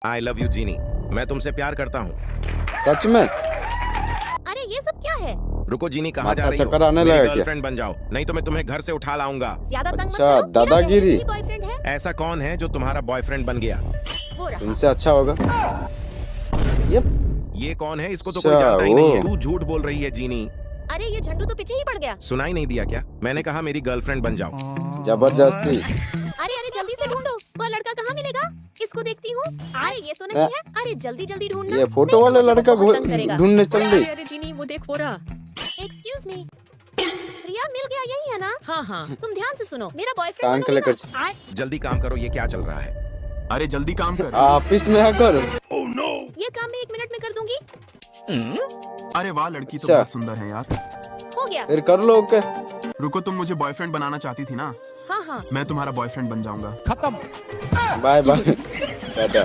I love you जीनी, मैं तुमसे प्यार करता हूँ। सच में? अरे ये सब क्या है? रुको जीनी, कहाँ जा माथा रही हो? चक्कर आने मेरी लगा क्या? गर्लफ्रेंड बन जाओ, नहीं तो मैं तुम्हें घर से उठा लाऊंगा। ज्यादा तंग मत अच्छा, करो, मेरा दादागिरी। पहले से ही बॉयफ्रेंड है। ऐसा कौन है जो तुम्हारा बॉयफ्रेंड बन गया? वो रहा। तुमसे अच्छा होगा। ये ये कौन है? इसको तो अच्छा, कोई जानता ही नहीं है। वो। तू झूठ बोल रही है जीनी। अरे ये झंडू तो पीछे ही पड़ गया। सुनाई नहीं दिया क्या? मैंने कहा मेरी गर्लफ्रेंड बन जाओ। जबरदस्ती। अरे अरे जल्दी से ढूंढो, वह लड़का कहाँ मिलेगा? किसको देखती हूँ? अरे ये तो नहीं है। अरे जल्दी जल्दी ढूंढना। ये फोटो नहीं तो वाला मुझे लड़का बहुत तंग करेगा। ढूंढने चल अरे रही। अरे जीनी, वो देख वो रहा। एक्सक्यूज मी, प्रिया मिल गया, यही है ना? हाँ हाँ। तुम ध्यान से सुनो, मेरा बॉयफ्रेंड कान के लेकर जल्दी काम करो, ये क्या चल रहा है? अरे जल्दी काम कर। ऑफिस में आकर। ये काम मैं 1 मिनट में कर दूंगी। अरे वाह, लड़की तो अच्छा। बहुत सुंदर है यार। हो गया। फिर कर लो। ओके। रुको, तुम मुझे बॉयफ्रेंड बनाना चाहती थी ना? हाँ हाँ। मैं तुम्हारा बॉयफ्रेंड बन जाऊंगा। Bye bye. टाटा।